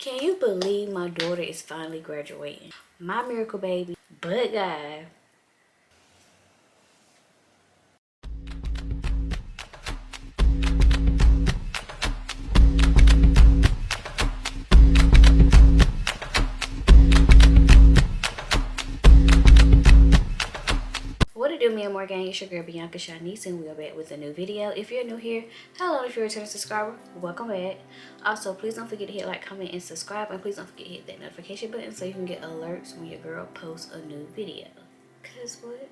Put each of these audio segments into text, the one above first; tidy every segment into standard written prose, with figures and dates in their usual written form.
Can you believe my daughter is finally graduating? My miracle baby, but God. What it do, me and more gang? It's your girl Bianca Shanice, and we are back with a new video. If you're new here, hello. If you're a returning subscriber, welcome back. Also, please don't forget to hit like, comment, and subscribe, and please don't forget to hit that notification button so you can get alerts when your girl posts a new video. Cause what?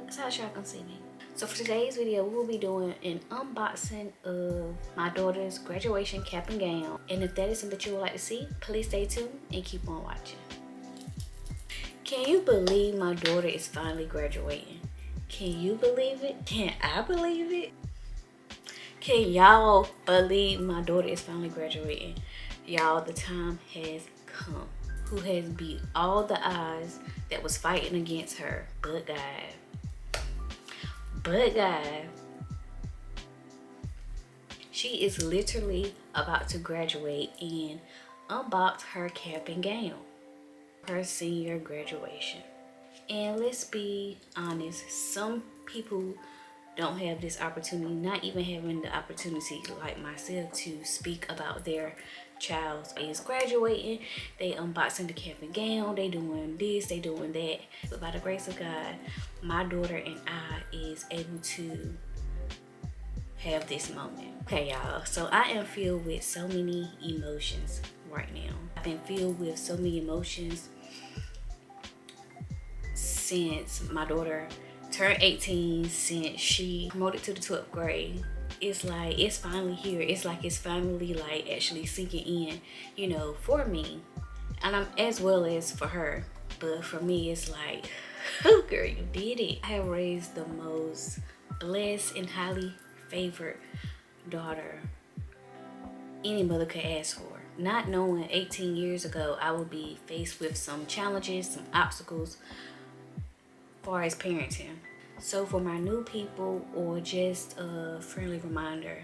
So y'all can see me. So for today's video, we will be doing an unboxing of my daughter's graduation cap and gown. And if that is something that you would like to see, please stay tuned and keep on watching. Can you believe my daughter is finally graduating? Can you believe it? Can I believe it? Can y'all believe my daughter is finally graduating? Y'all, the time has come. Who has beat all the odds that was fighting against her but God. But God. She is literally about to graduate and unbox her cap and gown. Her senior graduation. And let's be honest, some people don't have this opportunity, not even having the opportunity like myself to speak about their child is graduating. They unboxing the cap and gown, they doing this, they doing that. But by the grace of God, my daughter and I is able to have this moment. Okay, y'all, so I am filled with so many emotions right now. I've been filled with so many emotions since my daughter turned 18, since she promoted to the 12th grade. It's like it's finally here. It's like it's finally like actually sinking in, you know, for me, and I'm as well as for her. But for me, it's like, oh girl, you did it. I have raised the most blessed and highly favored daughter any mother could ask for. Not knowing 18 years ago I would be faced with some challenges, some obstacles as far as parenting. So for my new people, or just a friendly reminder,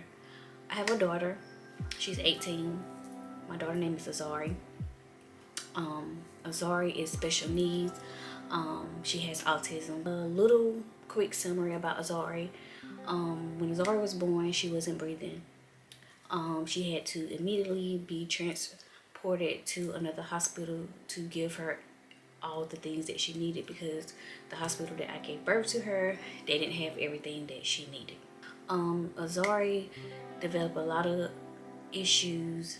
I have a daughter. She's 18. My daughter's name is Azari. Azari is special needs. She has autism. A little quick summary about Azari. When Azari was born, she wasn't breathing. She had to immediately be transported to another hospital to give her all the things that she needed, because the hospital that I gave birth to her, they didn't have everything that she needed. Azari developed a lot of issues,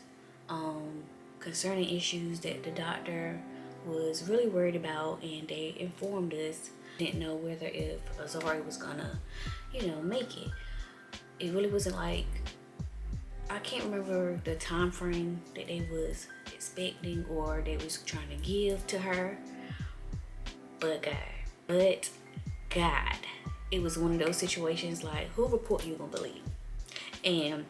concerning issues that the doctor was really worried about, and they informed us. Didn't know whether if Azari was gonna, make it. It really wasn't like, I can't remember the time frame that they was expecting or they was trying to give to her. But God, it was one of those situations like, who report you gonna believe? And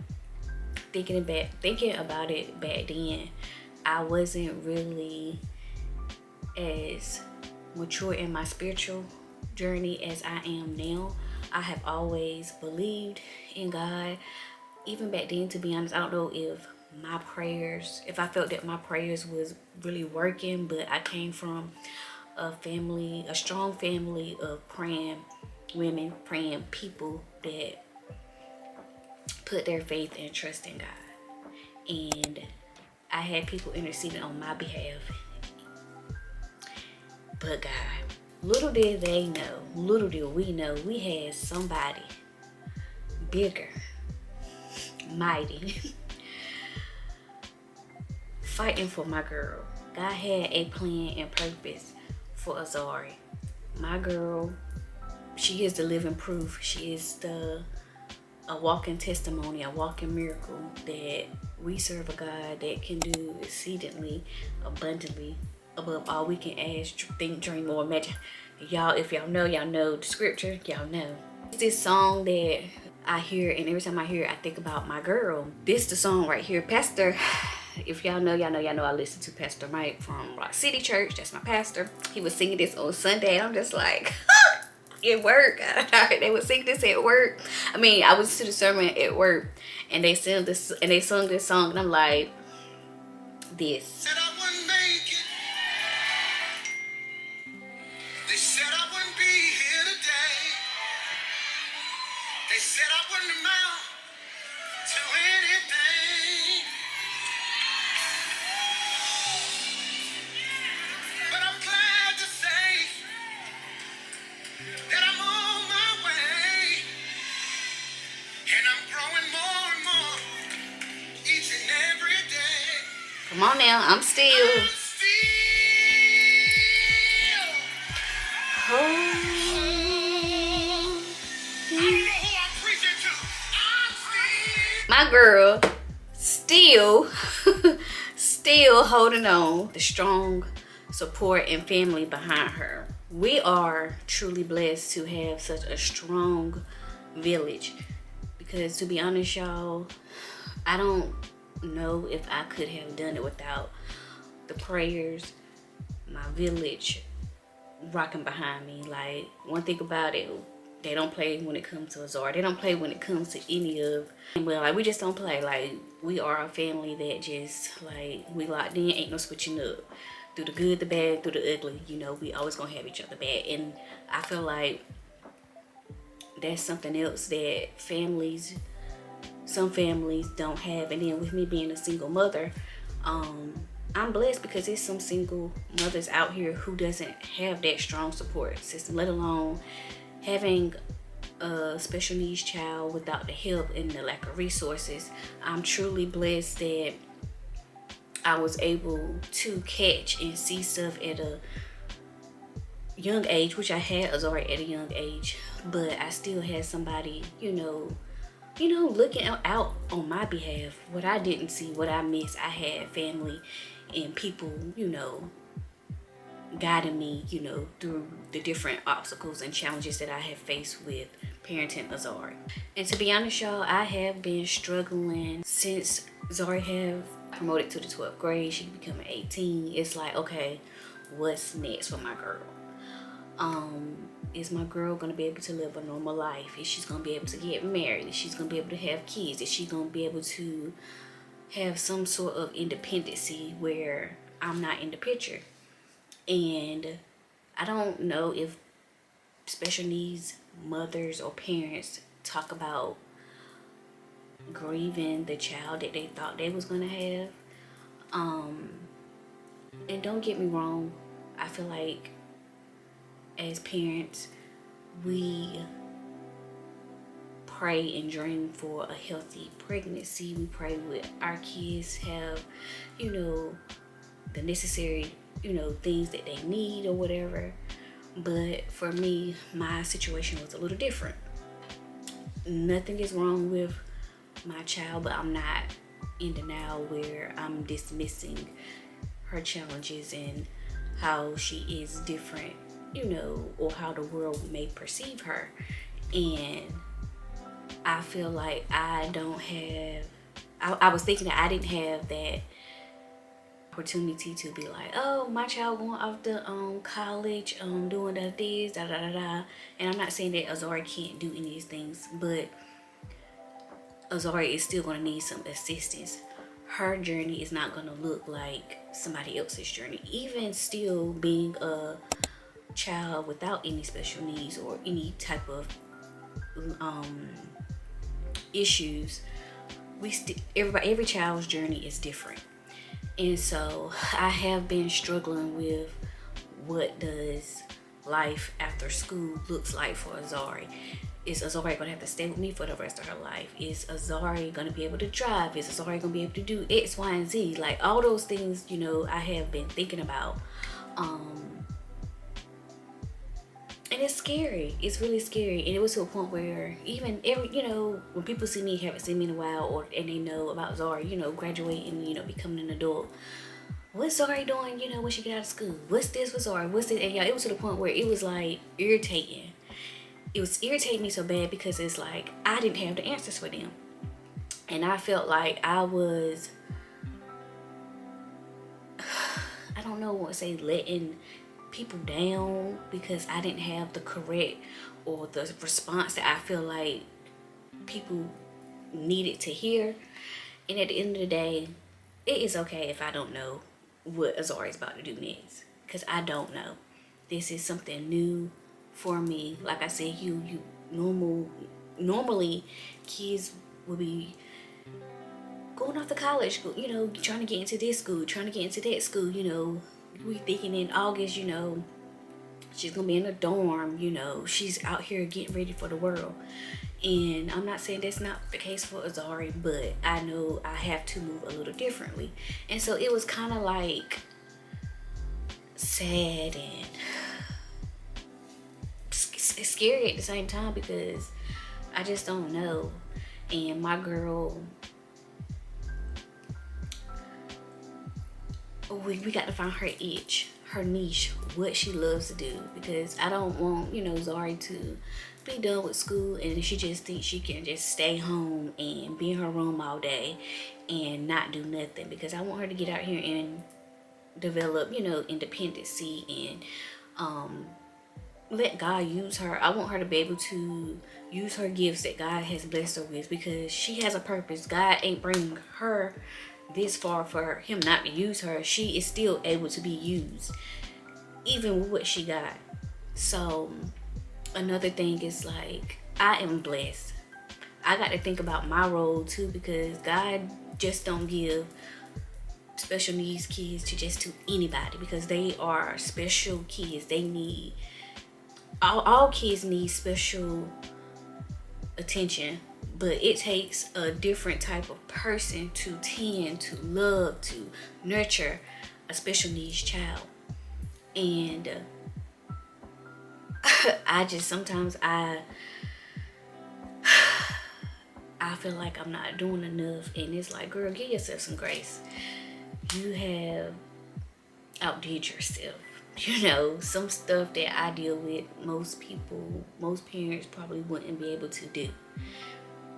thinking about it back then, I wasn't really as mature in my spiritual journey as I am now. I have always believed in God. Even back then, to be honest, I don't know if I felt that my prayers was really working, but I came from a strong family of praying women, praying people that put their faith and trust in God. And I had people interceding on my behalf. But God, little did we know, we had somebody bigger, mighty, fighting for my girl. God had a plan and purpose for Azari. My girl, she is the living proof. She is a walking testimony, a walking miracle that we serve a God that can do exceedingly abundantly above all we can ask, think, dream, or imagine. Y'all, if y'all know the scripture, y'all know. It's this song that I hear, and every time I hear it, I think about my girl. This the song right here. Pastor, if y'all know I listen to Pastor Mike from Rock City Church. That's my pastor. He was singing this on Sunday, and I'm just like, At work. They would sing this at work. I mean, I was to the sermon at work, and they sung this song, and I'm like, this. Said I wouldn't make it. They said I wouldn't be here today. They said I wouldn't amount to anything. But I'm glad to say that I'm on my way, and I'm growing more and more each and every day. Come on now, I'm still. My girl still still holding on, the strong support and family behind her. We are truly blessed to have such a strong village, because to be honest, y'all, I don't know if I could have done it without the prayers, my village rocking behind me. Like, one thing about it, they don't play when it comes to Azar. They don't play when it comes to any of, well, like, we just don't play. Like, we are a family that just, like, we locked in, ain't no switching up. Through the good, the bad, through the ugly, you know, we always gonna have each other back. And I feel like that's something else that some families don't have. And then with me being a single mother, I'm blessed because there's some single mothers out here who doesn't have that strong support system, let alone having a special needs child without the help and the lack of resources. I'm truly blessed that I was able to catch and see stuff at a young age, which I had Azari at a young age, but I still had somebody, you know, looking out on my behalf. What I didn't see, what I missed, I had family and people, you know, guiding me, you know, through the different obstacles and challenges that I have faced with parenting Azari. And to be honest, y'all, I have been struggling since Zari have promoted to the 12th grade. She becoming 18. It's like, okay, what's next for my girl? Is my girl gonna be able to live a normal life? Is she gonna be able to get married? Is she gonna be able to have kids? Is she gonna be able to have some sort of independency where I'm not in the picture? And I don't know if special needs mothers or parents talk about grieving the child that they thought they was gonna have. And don't get me wrong, I feel like as parents, we pray and dream for a healthy pregnancy. We pray with our kids have, you know, the necessary, you know, things that they need or whatever. But for me, my situation was a little different. Nothing is wrong with my child, but I'm not in denial where I'm dismissing her challenges and how she is different, you know, or how the world may perceive her. And I feel like I don't have, I was thinking that I didn't have that opportunity to be like, oh, my child going off to college, doing this, da da da da. And I'm not saying that Azari can't do any of these things, but Azari is still going to need some assistance. Her journey is not going to look like somebody else's journey. Even still being a child without any special needs or any type of issues, every child's journey is different. And so I have been struggling with what does life after school looks like for Azari. Is Azari gonna have to stay with me for the rest of her life? Is Azari gonna be able to drive? Is Azari gonna be able to do X, Y, and Z? Like, all those things, you know, I have been thinking about. And it's scary. It's really scary. And it was to a point where even you know, when people see me, haven't seen me in a while, and they know about Zari, you know, graduating, you know, becoming an adult. What's Zari doing, you know, when she get out of school? What's this for Zari? What's this? And yeah, it was to the point where it was like irritating. It was irritating me so bad because it's like I didn't have the answers for them. And I felt like I was, I don't know what to say, letting people down because I didn't have the correct or the response that I feel like people needed to hear. And at the end of the day, it is okay if I don't know what Azari's about to do next, because I don't know. This is something new for me. Like I said, normally kids will be going off to college, you know, trying to get into this school, trying to get into that school, you know. We thinking in August, you know, she's gonna be in a dorm, you know, she's out here getting ready for the world. And I'm not saying that's not the case for Azari, but I know I have to move a little differently. And so it was kind of like sad and it's scary at the same time because I just don't know. And my girl, we got to find her itch, her niche, what she loves to do, because I don't want, you know, Zari to be done with school and she just thinks she can just stay home and be in her room all day and not do nothing, because I want her to get out here and develop, you know, independency and let God use her. I want her to be able to use her gifts that God has blessed her with, because she has a purpose. God ain't bring her this far for him not to use her. She is still able to be used even with what she got. So another thing is, like, I am blessed. I got to think about my role too, because God just don't give special needs kids to anybody, because they are special kids. They need all kids need special attention, but it takes a different type of person to tend, to love, to nurture a special needs child. And I just sometimes I feel like I'm not doing enough, and it's like, girl, give yourself some grace. You have outdid yourself. You know, some stuff that I deal with, most parents probably wouldn't be able to do.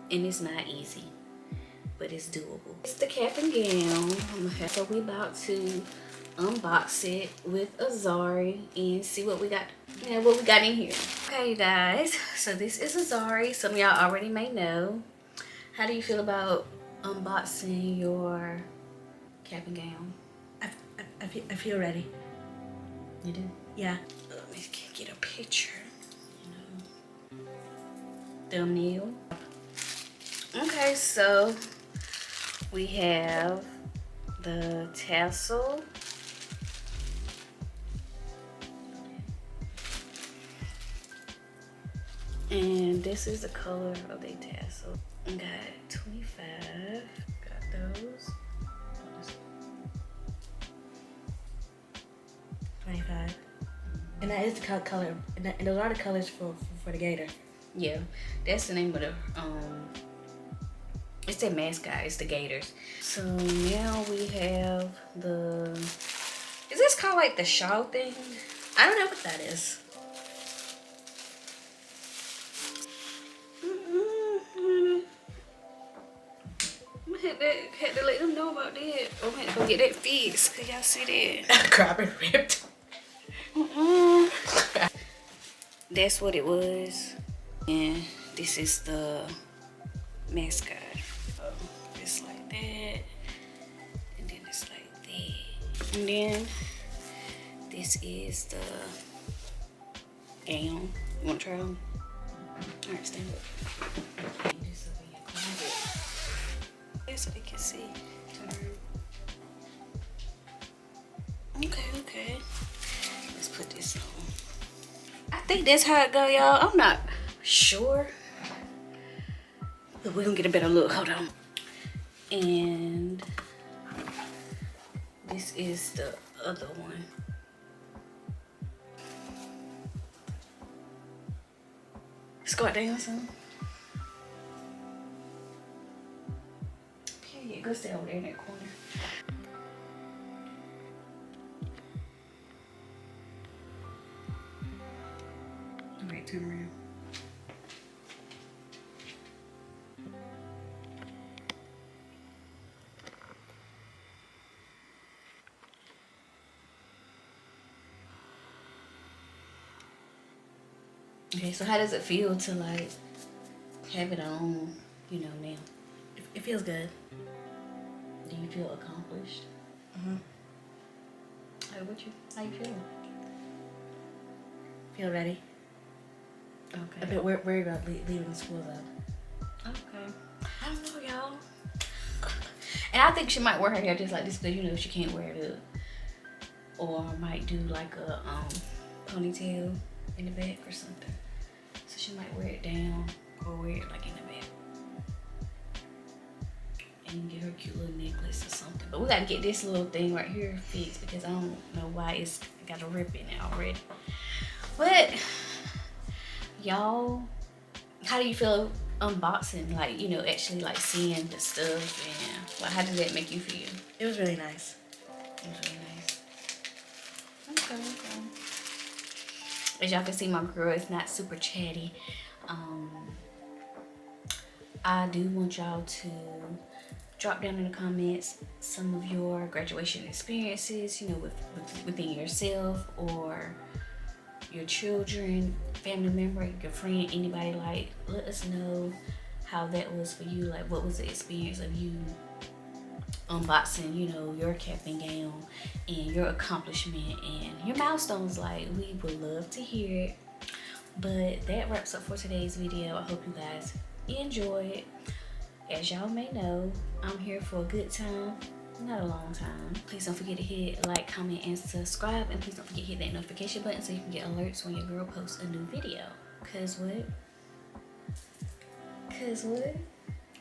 And it's not easy, but it's doable. It's the cap and gown. So we about to unbox it with Azari and see what we got, you know, what we got in here. Okay, guys, so this is Azari. Some of y'all already may know. How do you feel about unboxing your cap and gown? I feel ready. You do? Yeah. Let me get a picture. You know, thumbnail. Okay, so we have the tassel. And this is the color of the tassel. I got 25. Got those. 25. And that is the color. And those are the colors for the gator. Yeah, that's the name of the it's their mascot. It's the Gators. So now we have the. Is this called like the shawl thing? I don't know what that is. Had to let them know about that. I'm had to go get that fixed. Can y'all see that? Crap and ripped. That's what it was. And this is the mascot. It's like that. And then it's like that. And then this is the gown. You want to try on? Alright, stand up. This up in your closet. So they can see. Okay. Let's put this on. I think that's how it go, y'all. I'm not sure, but we're gonna get a better look. Hold on. And this is the other one. Squat down some. Period. Go stay over there in that corner. Alright, turn around. Okay, so how does it feel to like have it on, you know, now? It feels good. Do you feel accomplished? Hey, how you feel? Feel ready. Okay. A bit worried about leaving school though. Okay. I don't know, y'all. And I think she might wear her hair just like this because, you know, she can't wear it up. Or might do like a ponytail in the back or something. So she might wear it down or wear it like in the back. And get her a cute little necklace or something. But we gotta get this little thing right here fixed because I don't know why it's got a rip in it already. But y'all, how do you feel unboxing? Like, you know, actually like seeing the stuff and like, how did that make you feel? It was really nice. It was really nice. Okay. As y'all can see, my girl is not super chatty. I do want y'all to drop down in the comments some of your graduation experiences, you know, within yourself or your children, family member, your friend, anybody. Like, let us know how that was for you. Like, what was the experience of you unboxing, you know, your cap and gown and your accomplishment and your milestones. Like, we would love to hear it. But that wraps up for today's video. I hope you guys enjoyed. As y'all may know, I'm here for a good time, not a long time. Please don't forget to hit like, comment, and subscribe. And please don't forget to hit that notification button so you can get alerts when your girl posts a new video. Cause what?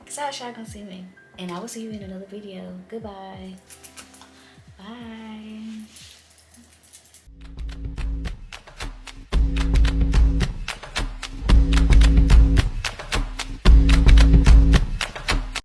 Cause how y'all gonna see me? And I will see you in another video. Goodbye. Bye.